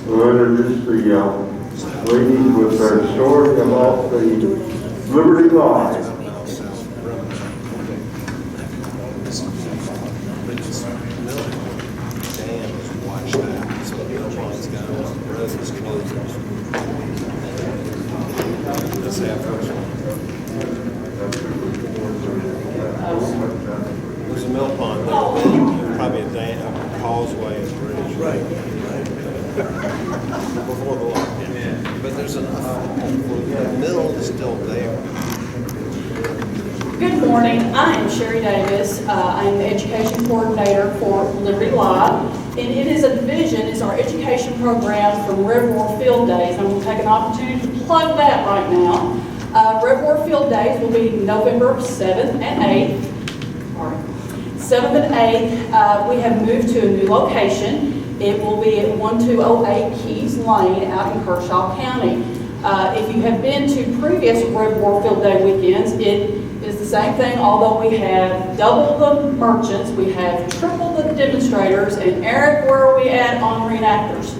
We'll introduce the ladies with their story about the Liberty Line. There's a mill pond there, probably a dam, a causeway, a bridge. Right. Before the lock. Yeah. But there's enough. The mill is still there. Good morning. I am Shari Davis. I'm the education coordinator for Liberty Live, and it is a division. It's our education program from Red War Field Days. I'm going to take an opportunity to plug that right now. Red War Field Days will be November 7th and 8th. 7th and 8th, we have moved to a new location. It will be at 1208 Keys Lane out in Kershaw County. If you have been to previous Red War Field Day weekends, it is the same thing, although we have double the merchants, we have triple the demonstrators, and Eric, where are we at on reenactors?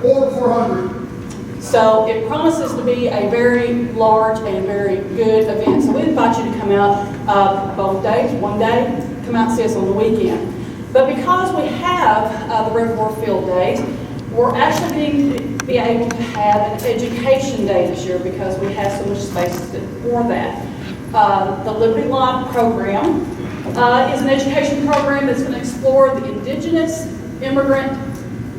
400. So it promises to be a very large and very good event. So we invite you to come out both days, one day, come out and see us on the weekend. But because we have the Red War Field Days, we're actually going to be able to have an education day this year because we have so much space for that. The Liberty Live program is an education program that's going to explore the indigenous, immigrant,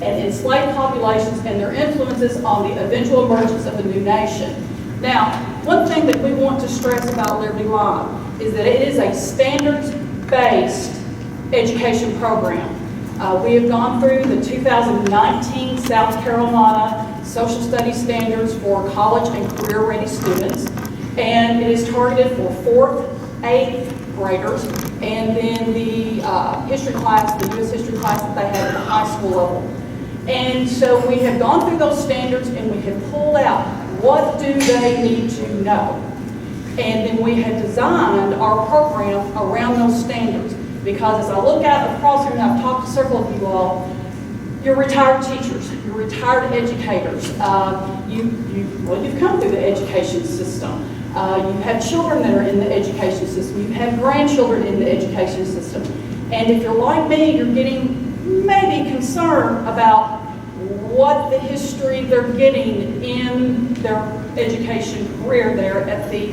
and enslaved populations and their influences on the eventual emergence of a new nation. Now, one thing that we want to stress about Liberty Live is that it is a standards-based education program. We have gone through the 2019 South Carolina Social Studies Standards for college and career-ready students, and it is targeted for 4th, 8th graders, and then the history class, the U.S. history class that they have at the high school level. And so we have gone through those standards and we have pulled out what do they need to know. And then we have designed our program around those standards. Because as I look out across here, and I've talked to several of you all, you're retired teachers, you're retired educators, you've come through the education system. You have children that are in the education system. You have grandchildren in the education system. And if you're like me, you're getting maybe concerned about what the history they're getting in their education career there at the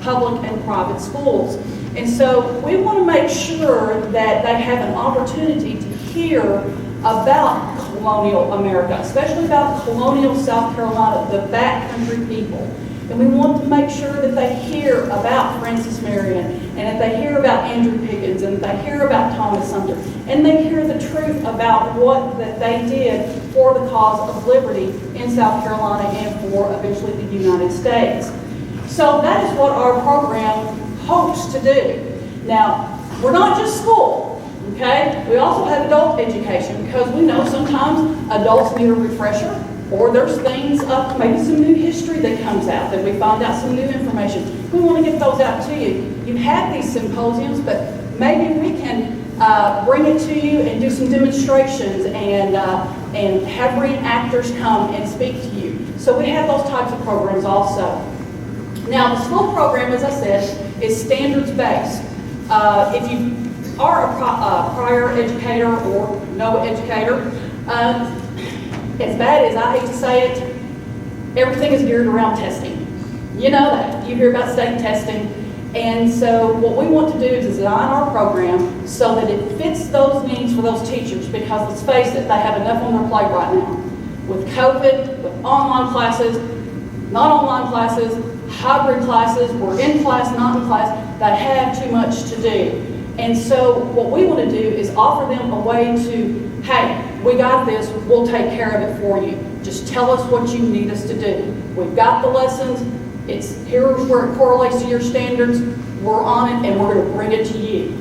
public and private schools. And so we want to make sure that they have an opportunity to hear about colonial America, especially about colonial South Carolina, the backcountry people. And we want to make sure that they hear about Francis Marion, and that they hear about Andrew Pickens, and that they hear about Thomas Sumter, and they hear the truth about what that they did for the cause of liberty in South Carolina and for eventually the United States. So that is what our program hopes to do. Now, we're not just school, okay? We also have adult education because we know sometimes adults need a refresher, or there's things, maybe some new history that comes out, that we find out some new information. We want to get those out to you. You have these symposiums, but maybe we can bring it to you and do some demonstrations and have reenactors come and speak to you. So we have those types of programs also. Now, the school program, as I said, is standards-based. If you are a prior educator or no educator, as bad as I hate to say it, everything is geared around testing. You know that. You hear about state testing. And so what we want to do is design our program so that it fits those needs for those teachers, because let's face it, they have enough on their plate right now. With COVID, with online classes, not online classes, hybrid classes, we're in class, not in class, they have too much to do. And so what we want to do is offer them a way to, hey, we got this, we'll take care of it for you. Just tell us what you need us to do. We've got the lessons, here's where it correlates to your standards, we're on it, and we're going to bring it to you.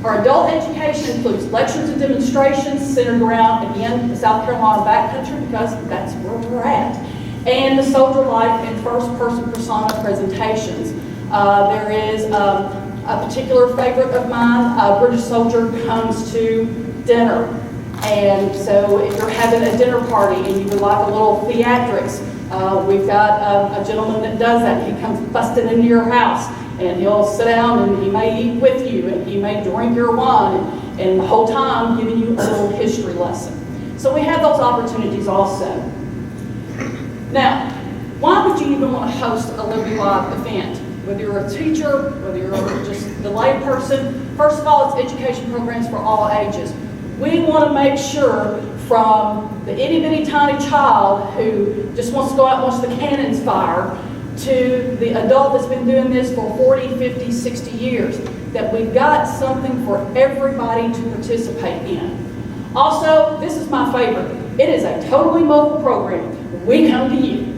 Our adult education includes lectures and demonstrations centered around, again, the South Carolina backcountry, because that's where we're at, and the soldier life and first-person persona presentations. There is a particular favorite of mine. A British soldier comes to dinner. And so if you're having a dinner party and you would like a little theatrics, we've got a gentleman that does that. He comes busting into your house and he'll sit down and he may eat with you and he may drink your wine and the whole time giving you a little history lesson. So we have those opportunities also. Now, why would you even want to host a Liberty Live event? Whether you're a teacher, whether you're just the lay person, first of all, it's education programs for all ages. We want to make sure from the itty bitty tiny child who just wants to go out and watch the cannons fire to the adult that's been doing this for 40, 50, 60 years, that we've got something for everybody to participate in. Also, this is my favorite. It is a totally mobile program. We come to you.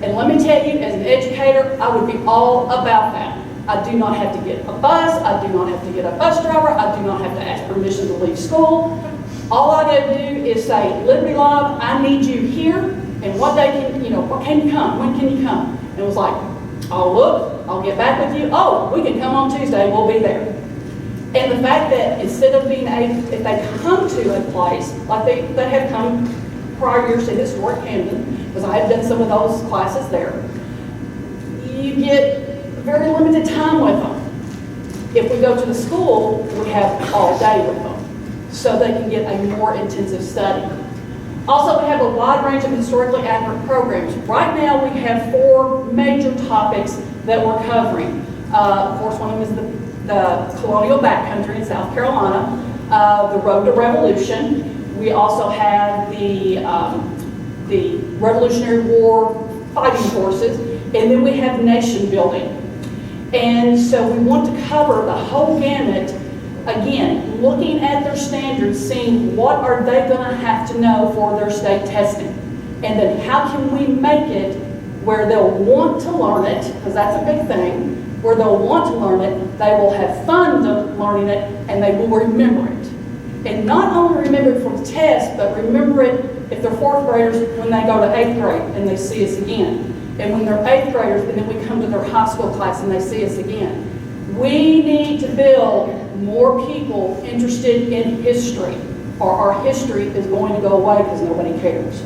And let me tell you, as an educator, I would be all about that. I do not have to get a bus. I do not have to get a bus driver. I do not have to ask permission to leave school. All I got to do is say, Liberty Live, I need you here. And what day can you come? When can you come? And it was like, I'll look, I'll get back with you. Oh, we can come on Tuesday, we'll be there. And the fact that instead of being if they come to a place, like they have come prior years to Historic Camden, because I have done some of those classes there, you get very limited time with them. If we go to the school, we have all day with them, so they can get a more intensive study. Also, we have a wide range of historically accurate programs. Right now, we have 4 major topics that we're covering. Of course, one of them is the colonial backcountry in South Carolina, the Road to Revolution. We also have the Revolutionary War fighting forces, and then we have nation building. And so we want to cover the whole gamut. Again, looking at their standards, seeing what are they going to have to know for their state testing. And then how can we make it where they'll want to learn it, because that's a big thing, where they'll want to learn it, they will have fun learning it, and they will remember it. And not only remember it for the test, but remember it if they're 4th graders when they go to 8th grade and they see us again. And when they're 8th graders and then we come to their high school class and they see us again. We need to build more people interested in history, or our history is going to go away because nobody cares.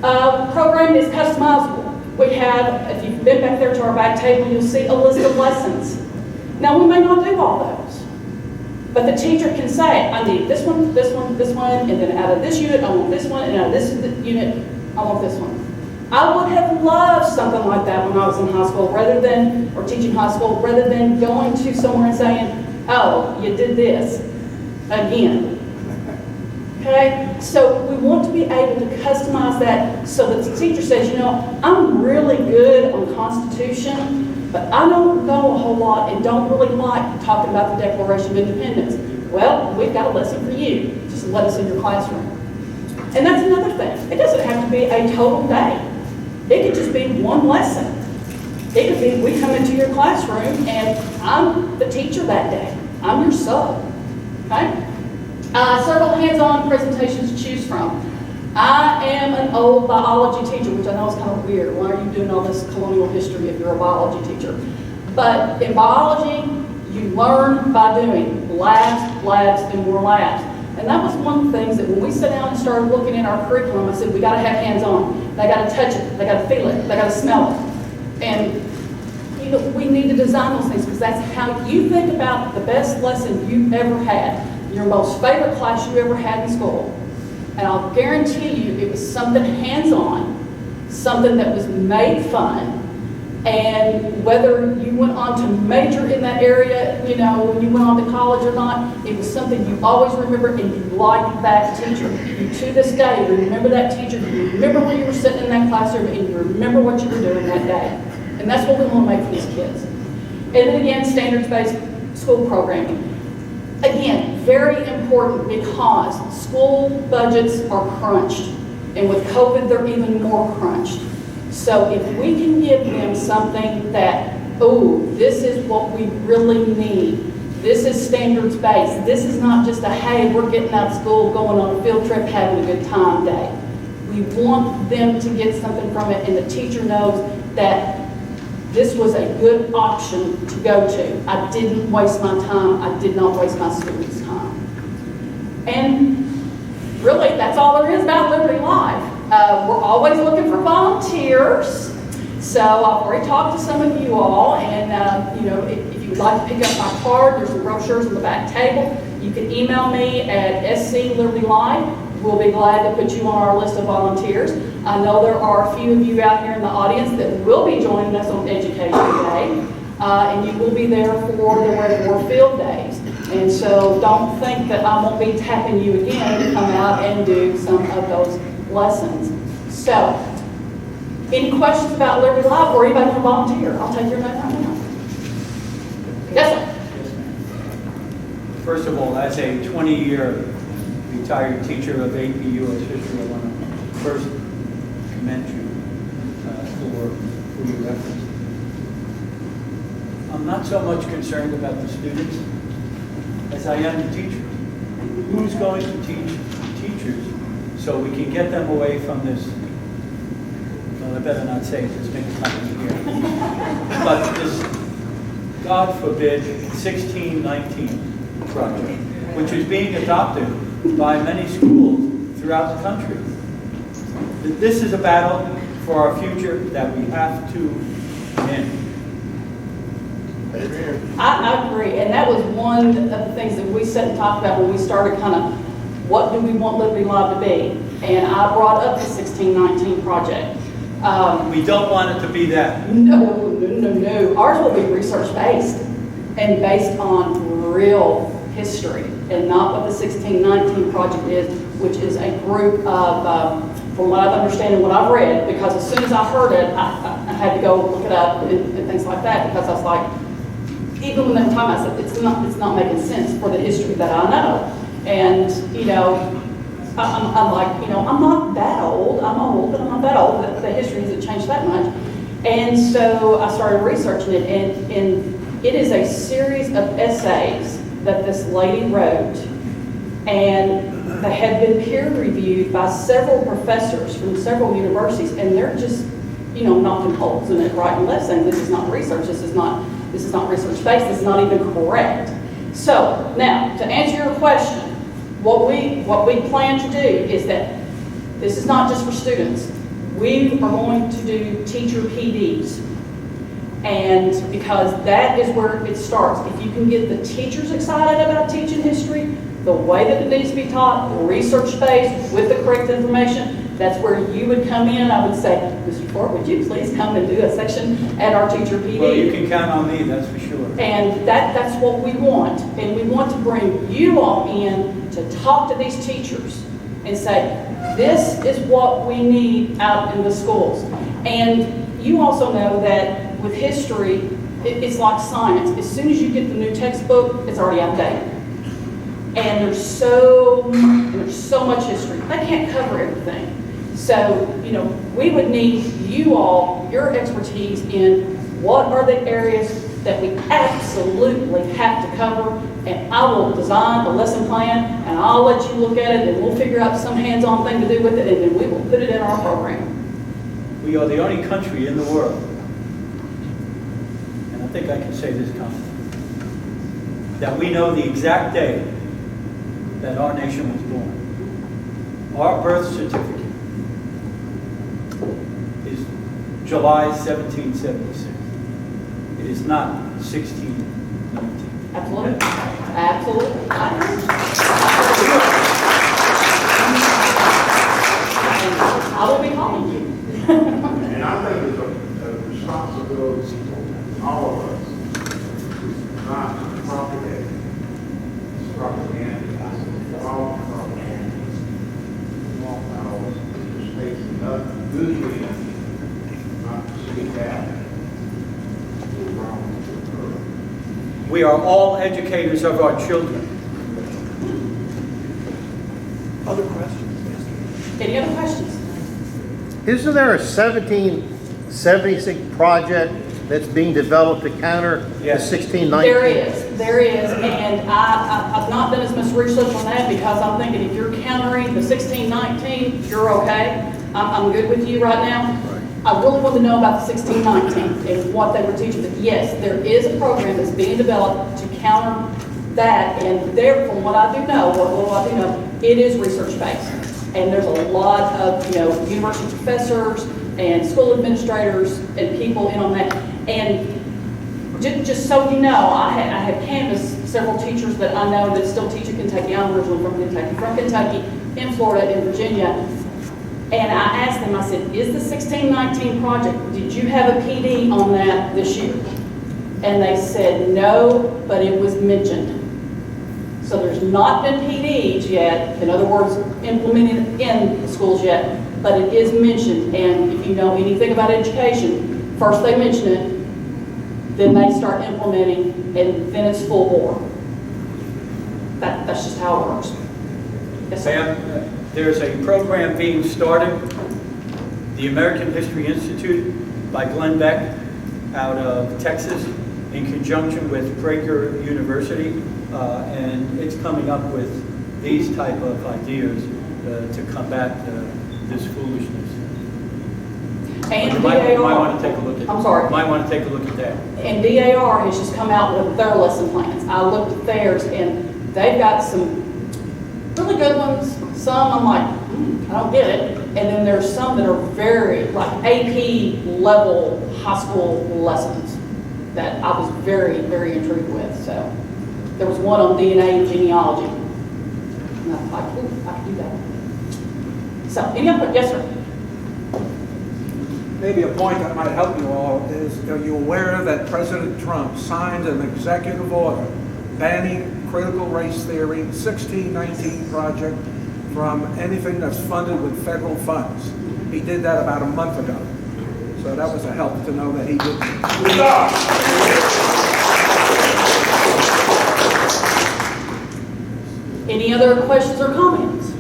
Program is customizable. We have, if you've been back there to our back table, you'll see a list of lessons. Now, we may not do all those, but the teacher can say, I need this one, this one, this one, and then out of this unit, I want this one, and out of this unit, I want this one. I would have loved something like that when I was in high school, or teaching high school, rather than going to somewhere and saying, oh, you did this again. Okay? So we want to be able to customize that so that the teacher says, I'm really good on Constitution, but I don't know a whole lot and don't really like talking about the Declaration of Independence. Well, we've got a lesson for you. Just let us in your classroom. And that's another thing. It doesn't have to be a total day. It could just be one lesson. It could be we come into your classroom and I'm the teacher that day. I'm your sub. Okay? Several hands-on presentations to choose from. I am an old biology teacher, which I know is kind of weird. Why are you doing all this colonial history if you're a biology teacher? But in biology, you learn by doing labs, labs, and more labs. And that was one of the things that when we sat down and started looking at our curriculum, I said, we got to have hands-on. They got to touch it. They got to feel it. They got to smell it. And we need to design those things because that's how you think about the best lesson you've ever had, your most favorite class you ever had in school. And I'll guarantee you it was something hands-on, something that was made fun. And whether you went on to major in that area, when you went on to college or not, it was something you always remember and you liked that teacher. You, to this day, remember that teacher, you remember where you were sitting in that classroom, and you remember what you were doing that day. And that's what we want to make for these kids. And then again, standards-based school programming. Again, very important because school budgets are crunched. And with COVID, they're even more crunched. So if we can give them something that, this is what we really need. This is standards-based. This is not just a, hey, we're getting out of school, going on a field trip, having a good time day. We want them to get something from it, and the teacher knows that this was a good option to go to. I didn't waste my time. I did not waste my students' time. And really, that's all there is about Liberty Live. We're always looking for volunteers. So I've already talked to some of you all, and you know, if you would like to pick up my card, there's some brochures on the back table. You can email me at sclibertylive. We'll be glad to put you on our list of volunteers. I know there are a few of you out here in the audience that will be joining us on Education Day, and you will be there for the regular field days. And so don't think that I won't be tapping you again to come out and do some of those lessons. So, any questions about Liberty Live or anybody want to volunteer? I'll take your note right now. Yes, sir. First of all, as a 20-year retired teacher of AP U.S. history, I want to first commend you for your efforts. I'm not so much concerned about the students as I am the teachers. Who's going to teach teachers so we can get them away from this, well, I better not say it, this makes something here, but this, God forbid, 1619 project, which is being adopted by many schools throughout the country. This is a battle for our future that we have to win. I agree, and that was one of the things that we sat and talked about when we started kind of, what do we want Liberty Live to be? And I brought up the 1619 project. We don't want it to be that. No. Ours will be research-based and based on real history and not what the 1619 project is, which is a group of, from what I've understood and what I've read, because as soon as I heard it, I had to go look it up and things like that, because I was like, even when they were talking, I said, it's not making sense for the history that I know. And, you know, I'm like, you know, I'm not that old. I'm old, but I'm not that old. The history hasn't changed that much. And so I started researching it, and it is a series of essays that this lady wrote, and they have been peer reviewed by several professors from several universities, and they're just, you know, knocking holes in it right and left, saying this is not research, this is not research-based, this is not even correct. So, now, to answer your question, what we plan to do is that this is not just for students. We are going to do teacher PDs. And because that is where it starts. If you can get the teachers excited about teaching history, the way that it needs to be taught, research-based, with the correct information, that's where you would come in. I would say, Mr. Ford, would you please come and do a section at our teacher PD? Well, you can count on me, that's for sure. And that's what we want. And we want to bring you all in to talk to these teachers and say, this is what we need out in the schools. And you also know that with history, it's like science. As soon as you get the new textbook, it's already outdated. And there's so much history. They can't cover everything. So, you know, we would need you all, your expertise in what are the areas that we absolutely have to cover, and I will design a lesson plan, and I'll let you look at it, and we'll figure out some hands-on thing to do with it, and then we will put it in our program. We are the only country in the world, and I think I can say this confidently, that we know the exact day that our nation was born. Our birth certificate is July 1776. It is not 1619. Absolutely. Absolutely. I will be calling you. And I think it's a responsibility for all of us not to propagate propaganda. All propaganda. It takes enough good men not to speak out. We are all educators of our children. Other questions? Any other questions? Isn't there a 1776 project that's being developed to counter the Yes. 1619? There is, and I've not done as much research on that because I'm thinking if you're countering the 1619, you're okay. I'm good with you right now. I really want to know about the 1619 and what they were teaching. But yes, there is a program that's being developed to counter that, and there, from what I do know, what little I do know, it is research-based. And there's a lot of, university professors and school administrators and people in on that. And just so you know, I have canvassed several teachers that I know that still teach at Kentucky. I'm originally from Kentucky, in Florida, in Virginia. And I asked them, I said, is the 1619 project, did you have a PD on that this year? And they said no, but it was mentioned. So there's not been PDs yet, in other words, implemented in the schools yet, but it is mentioned. And if you know anything about education, first they mention it, then they start implementing, and then it's full bore. That's just how it works. Yes, sir. Ma'am, there's a program being started, the American History Institute by Glenn Beck out of Texas in conjunction with Breaker University, and it's coming up with these type of ideas to combat this foolishness. And You might DAR, want to take a look at. I'm sorry. Might want to take a look at that. and DAR has just come out with their lesson plans. I looked at theirs, and they've got some really good ones. Some I'm like, I don't get it. And then there's some that are very, like AP level high school lessons that I was very, very intrigued with. So there was one on DNA and genealogy. And I was like, ooh, I can do that. So, any input? Yes, sir. Maybe a point that might help you all is, are you aware that President Trump signed an executive order banning critical race theory, 1619 project, from anything that's funded with federal funds? He did that about a month ago. So that was a help to know that he did. Any other questions or comments?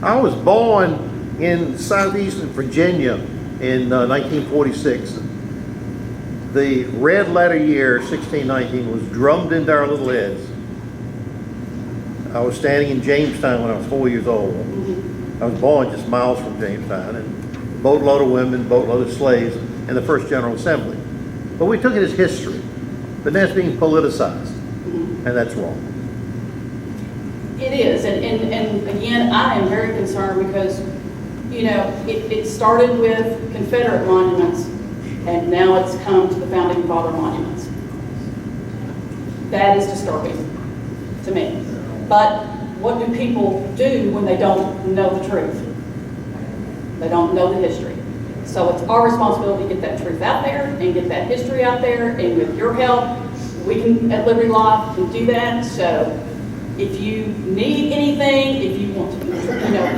I was born in southeastern Virginia in 1946. The red letter year, 1619, was drummed into our little heads. I was standing in Jamestown when I was 4 years old. I was born just miles from Jamestown, and boatload of women, boatload of slaves, and the first General Assembly. But we took it as history. But now it's being politicized, and that's wrong. It is, and again, I am very concerned because, it started with Confederate monuments, and now it's come to the Founding Father monuments. That is disturbing to me. But what do people do when they don't know the truth? They don't know the history. So it's our responsibility to get that truth out there and get that history out there, and with your help, we can, at Liberty Life, can do that. So if you need anything, if you want to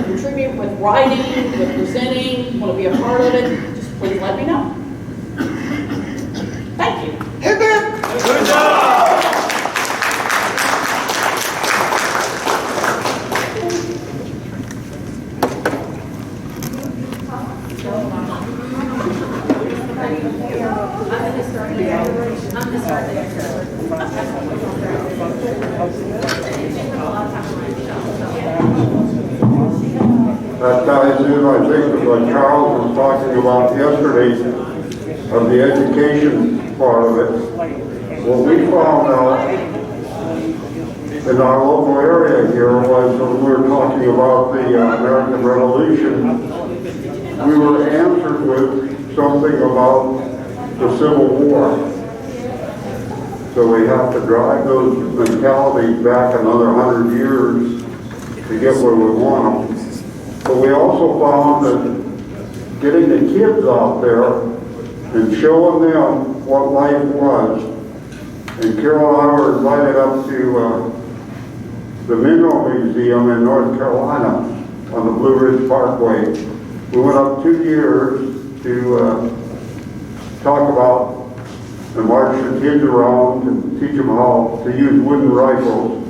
contribute with writing, with presenting, want to be a part of it, just please let me know. Thank you. Good job! That ties in, I think, with what Charles was talking about yesterday, of the education part of it. What we found out in our local area here was, when we were talking about the American Revolution, we were answered with something about the Civil War. So we have to drive those mentalities back another 100 years to get where we want them. But we also found that getting the kids out there and showing them what life was. And Carol and I were invited up to the Mineral Museum in North Carolina on the Blue Ridge Parkway. We went up 2 years to talk about and march the kids around and teach them how to use wooden rifles,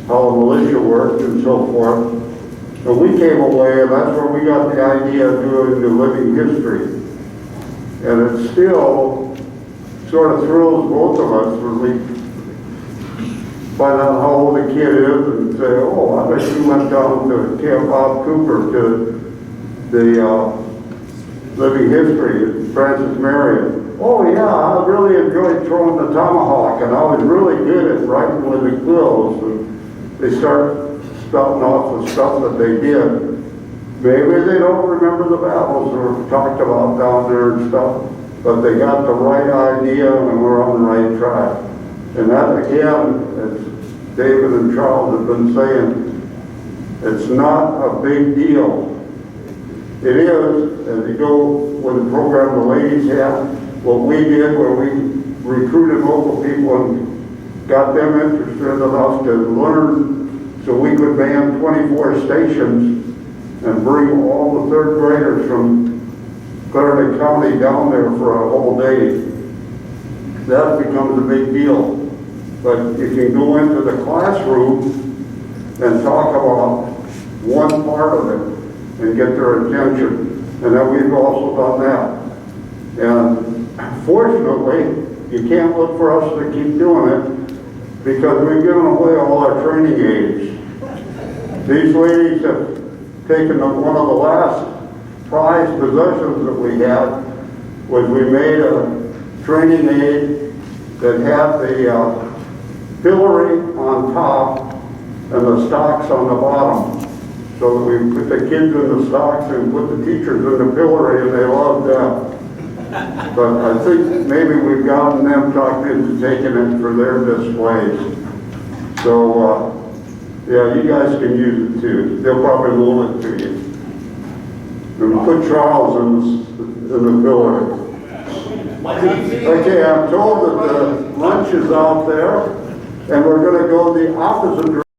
how the militia worked and so forth. And we came away, and that's where we got the idea of doing the living history. And it still sort of thrills both of us when we find out how old a kid is and say, oh, I bet you went down to Camp Bob Cooper to the living history at Francis Marion. Oh yeah, I really enjoyed throwing the tomahawk, and I was really good at writing with the quills. And they start spouting off the stuff that they did. Maybe they don't remember the battles that were talked about down there and stuff, but they got the right idea and we're on the right track. And that again, as David and Charles have been saying, it's not a big deal. It is, as you go with the program the ladies had, what we did where we recruited local people and got them interested enough to learn so we could man 24 stations and bring all the third graders from Clarendon County down there for a whole day. That becomes a big deal. But you can go into the classroom and talk about one part of it and get their attention. And then we've also done that. And fortunately, you can't look for us to keep doing it because we've given away all our training aids. These ladies have taken one of the last prized possessions that we had was we made a training aid that had the pillory on top and the stocks on the bottom. So that we put the kids in the stocks and put the teachers in the pillory, and they loved that. But I think maybe we've gotten them talked into taking it for their displays. So, yeah, you guys can use it too. They'll probably loan it to you. And put Charles in the pillory. Okay, I'm told that the lunch is out there, and we're going to go the opposite direction.